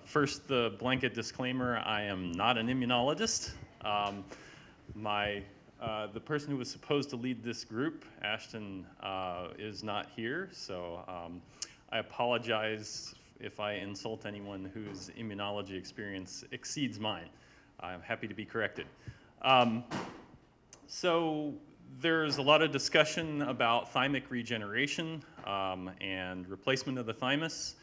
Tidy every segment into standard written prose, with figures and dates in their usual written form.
First, the blanket disclaimer, I am not an immunologist. The person who was supposed to lead this group, Ashton, is not here, so I apologize if I insult anyone whose immunology experience exceeds mine. I'm happy to be corrected. So there's a lot of discussion about thymic regeneration and replacement of the thymus.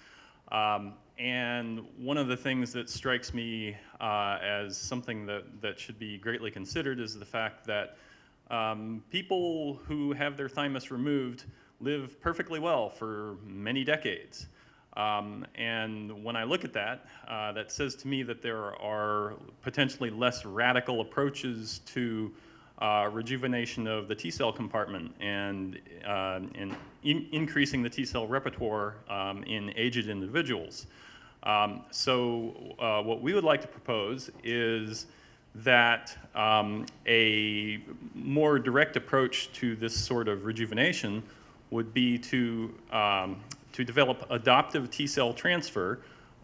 And one of the things that strikes me as something that should be greatly considered is the fact that people who have their thymus removed live perfectly well for many decades. And when I look at that, that says to me that there are potentially less radical approaches to rejuvenation of the T-cell compartment and increasing the T-cell repertoire in aged individuals. So what we would like to propose is that a more direct approach to this sort of rejuvenation would be to develop adoptive T-cell transfer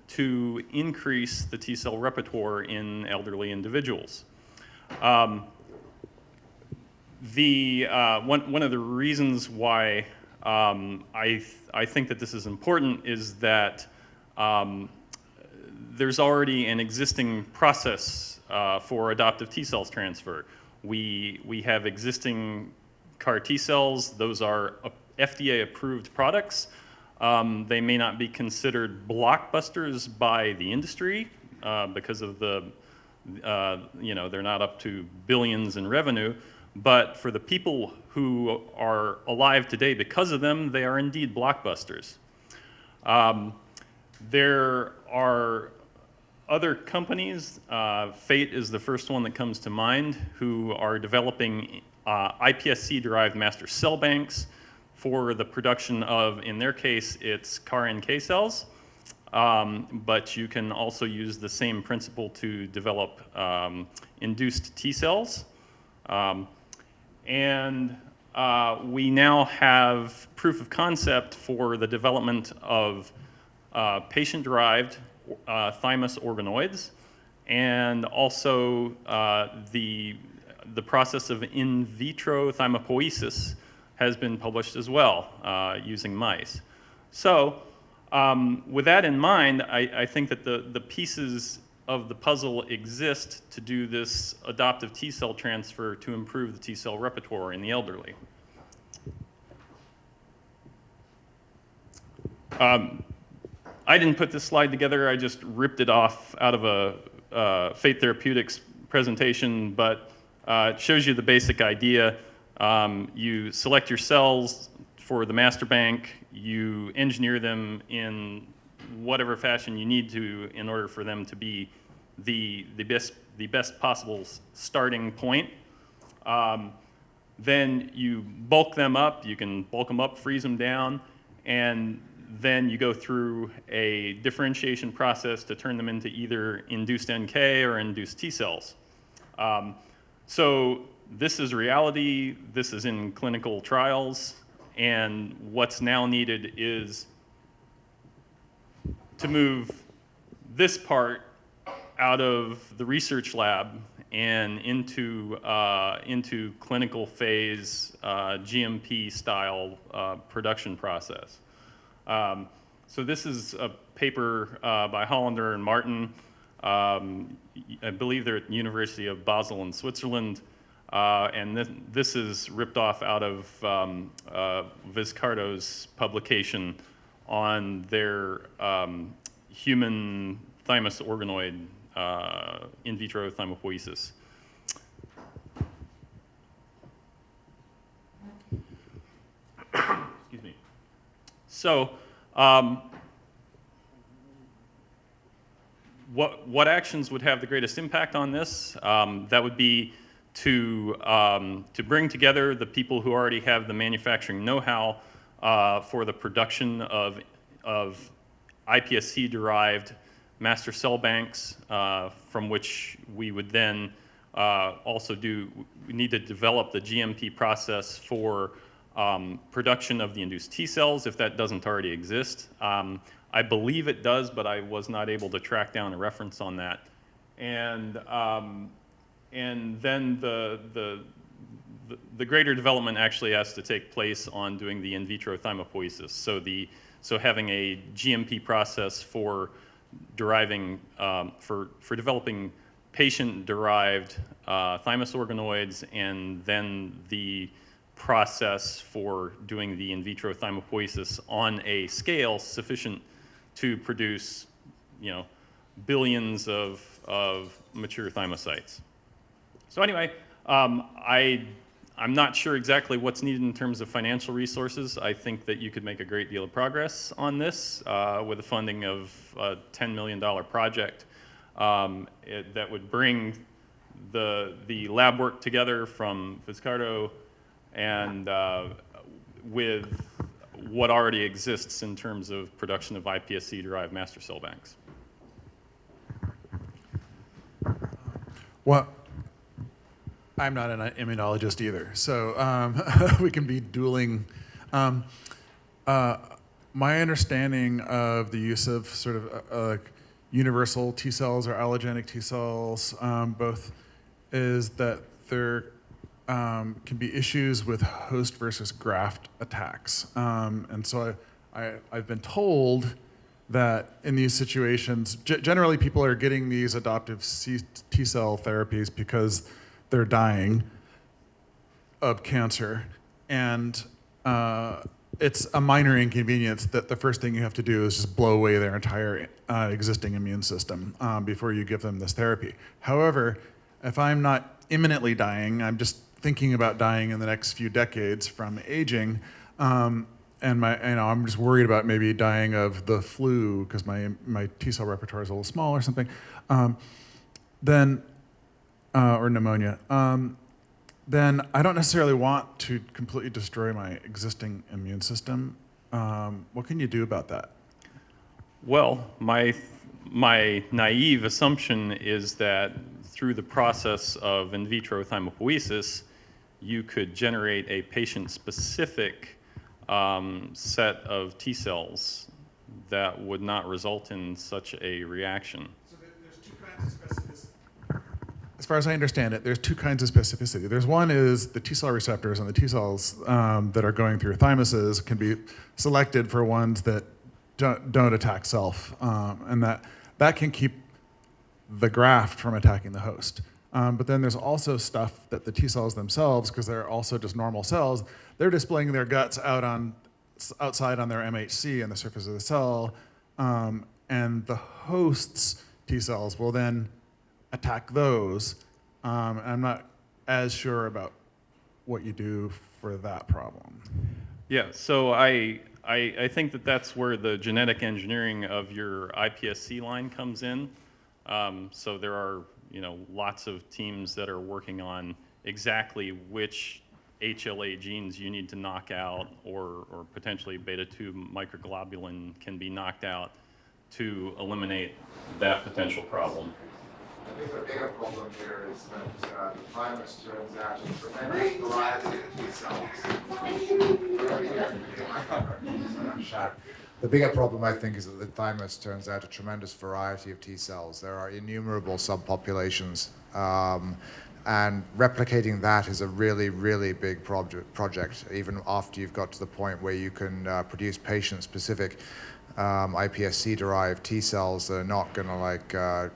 to increase the T-cell repertoire in elderly individuals. One of the reasons why I think that this is important is that there's already an existing process for adoptive T-cells transfer. We have existing CAR T-cells. Those are FDA-approved products. They may not be considered blockbusters by the industry because of they're not up to billions in revenue. But for the people who are alive today because of them, they are indeed blockbusters. There are other companies, Fate is the first one that comes to mind, who are developing iPSC-derived master cell banks for the production of, in their case, it's CAR NK cells. But you can also use the same principle to develop induced T cells. And we now have proof of concept for the development of patient-derived thymus organoids, and also the process of in vitro thymopoiesis has been published as well using mice. So with that in mind, I think that the pieces of the puzzle exist to do this adoptive T-cell transfer to improve the T-cell repertoire in the elderly. I didn't put this slide together, I just ripped it off out of a Fate Therapeutics presentation, but it shows you the basic idea. You select your cells for the master bank, you engineer them in whatever fashion you need to in order for them to be the best possible starting point. Then you bulk them up. You can bulk them up, freeze them down, and then you go through a differentiation process to turn them into either induced NK or induced T cells. So this is reality. This is in clinical trials, and what's now needed is to move this part out of the research lab and into clinical phase GMP style production process. So this is a paper by Hollander and Martin. I believe they're at the University of Basel in Switzerland. And this is ripped off out of Vizcardo's publication on their human thymus organoid in vitro thymopoiesis. Excuse me. So what actions would have the greatest impact on this? That would be to bring together the people who already have the manufacturing know-how for the production of iPSC-derived master cell banks, from which we would then we need to develop the GMP process for production of the induced T cells, if that doesn't already exist. I believe it does, but I was not able to track down a reference on that. And then the greater development actually has to take place on doing the in vitro thymopoiesis. So having a GMP process for deriving, for developing patient-derived thymus organoids, and then the process for doing the in vitro thymopoiesis on a scale sufficient to produce, billions of mature thymocytes. So anyway, I'm not sure exactly what's needed in terms of financial resources. I think that you could make a great deal of progress on this with the funding of a $10 million project that would bring the lab work together from Vizcardo and with what already exists in terms of production of iPSC-derived master cell banks. Well, I'm not an immunologist either, so we can be dueling. My understanding of the use of sort of universal T cells or allogenic T cells both is that there can be issues with host versus graft attacks. And so I've been told that in these situations, generally people are getting these adoptive T cell therapies because they're dying of cancer. And it's a minor inconvenience that the first thing you have to do is just blow away their entire existing immune system before you give them this therapy. However, if I'm not imminently dying, I'm just thinking about dying in the next few decades from aging, and I'm just worried about maybe dying of the flu because my T cell repertoire is a little small or something, or pneumonia. Then I don't necessarily want to completely destroy my existing immune system. What can you do about that? Well, my naive assumption is that through the process of in vitro thymopoiesis, you could generate a patient-specific set of T cells that would not result in such a reaction. So there's two kinds of specificity. As far as I understand it, there's two kinds of specificity. There's one is the T cell receptors, and the T cells that are going through thymuses can be selected for ones that don't attack self, and that can keep the graft from attacking the host. But then there's also stuff that the T cells themselves, because they're also just normal cells, they're displaying their guts outside on their MHC on the surface of the cell, and the host's T cells will then attack those. I'm not as sure about what you do for that problem. Yeah, so I think that that's where the genetic engineering of your iPSC line comes in. So there are lots of teams that are working on exactly which HLA genes you need to knock out, or potentially beta-2 microglobulin can be knocked out to eliminate that potential problem. I think the bigger problem here is that the thymus turns out to tremendous variety of T cells. The bigger problem, I think, is that the thymus turns out a tremendous variety of T cells. There are innumerable subpopulations, and replicating that is a really, really big project, even after you've got to the point where you can produce patient-specific iPSC-derived T cells that are not going to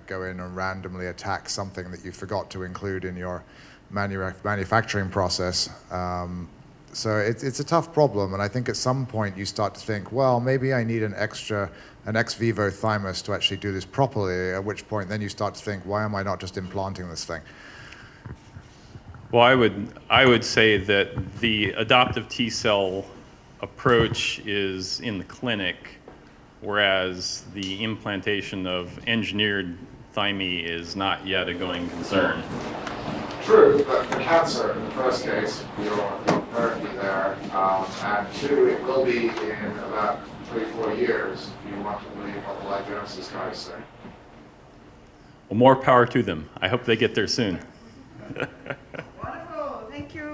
go in and randomly attack something that you forgot to include in your manufacturing process. So it's a tough problem, and I think at some point you start to think, well, maybe I need an ex vivo thymus to actually do this properly, at which point then you start to think, why am I not just implanting this thing? Well, I would say that the adoptive T cell approach is in the clinic, whereas the implantation of engineered thymi is not yet a going concern. True, but for cancer, in the first case, you're therapy there, and two, it will be in about 3-4 years. You want to believe what the lipogenesis guys say. Well, more power to them. I hope they get there soon. Wonderful, thank you.